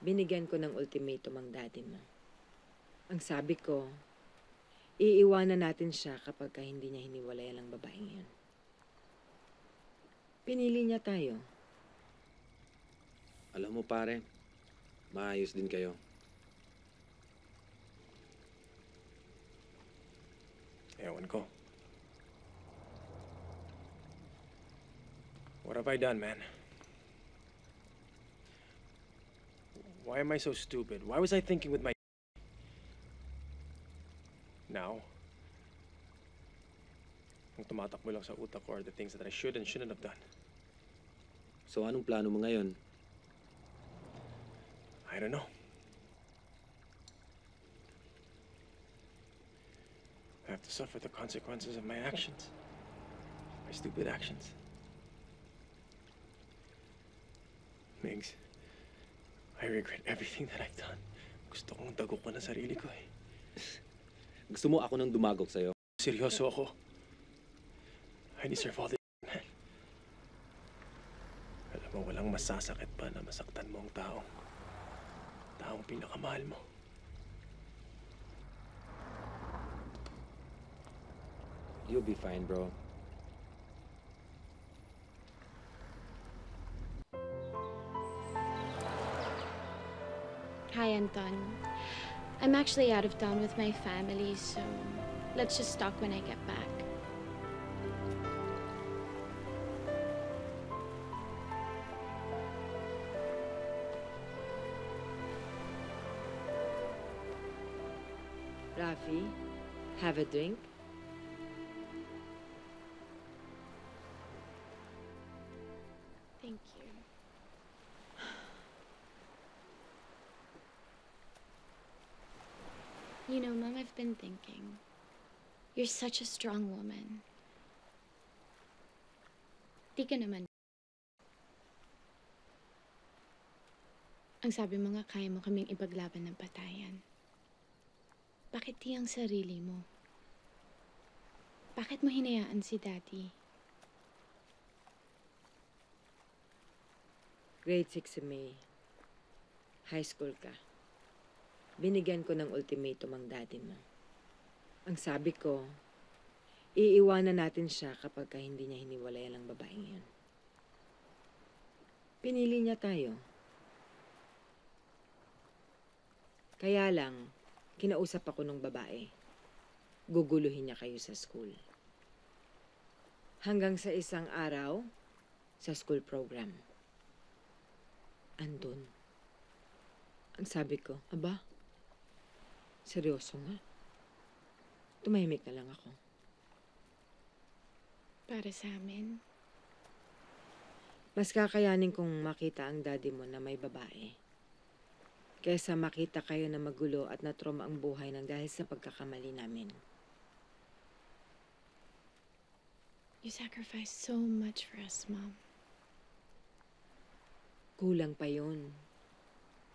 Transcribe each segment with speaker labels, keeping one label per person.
Speaker 1: Binigyan ko ng ultimatum ang daddy mo. Ang sabi ko, iiwanan natin siya kapag hindi niya hiniwalayan ang babaeng yun. Pinili niya tayo.
Speaker 2: Alam mo pare, maayos din kayo.
Speaker 3: Ewan ko. What have I done, man? Why am I so stupid? Why was I thinking with my... Now, ang tumatakbo lang sa utak ko are the things that I should and shouldn't have done.
Speaker 2: So anong plano mo ngayon?
Speaker 3: I don't know. I have to suffer the consequences of my actions. My stupid actions. Migs, I regret everything that I've done. Gusto kong dagok ko na sarili ko eh.
Speaker 2: Gusto mo ako nang dumagok sa'yo?
Speaker 3: Seryoso ako. I deserve all the man. Alam mo, walang masasakit pa na masaktan mo ang taong pinakamahal mo.
Speaker 2: You'll be fine, bro.
Speaker 4: Hi, Anton. I'm actually out of town with my family, so let's just talk when I get back.
Speaker 1: Rafi, have a drink?
Speaker 4: Thank you. You know, Mom, I've been thinking. You're such a strong woman. Di ka naman. Ang sabi mo nga, kaya mo kaming ipaglaban ng patayan. Bakit di ang sarili mo? Bakit mo hinayaan si Daddy?
Speaker 1: Grade 6 si May. High school ka. Binigyan ko ng ultimatum ang daddy mo. Ang sabi ko, iiwanan natin siya kapag hindi niya hiniwalayan ang babaeng yun. Pinili niya tayo. Kaya lang, kinausap ako ng babae. Guguluhin niya kayo sa school. Hanggang sa isang araw, sa school program. Andun. Ang sabi ko, aba, seryoso nga. Tumahimik na lang ako.
Speaker 4: Para sa amin.
Speaker 1: Mas kakayanin kong makita ang daddy mo na may babae. Kaysa makita kayo na magulo at na-trauma ang buhay ng dahil sa pagkakamali namin.
Speaker 4: You sacrificed so much for us, Mom.
Speaker 1: Kulang pa yun.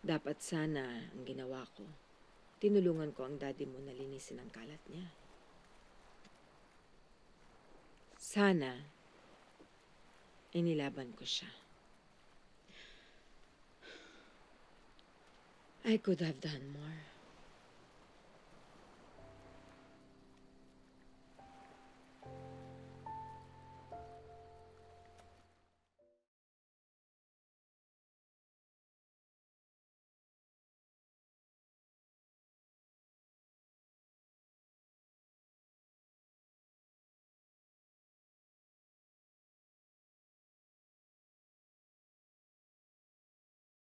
Speaker 1: Dapat sana ang ginawa ko. Tinulungan ko ang daddy mo na linisin ang kalat niya. Sana, inilaban ko siya. I could have done more.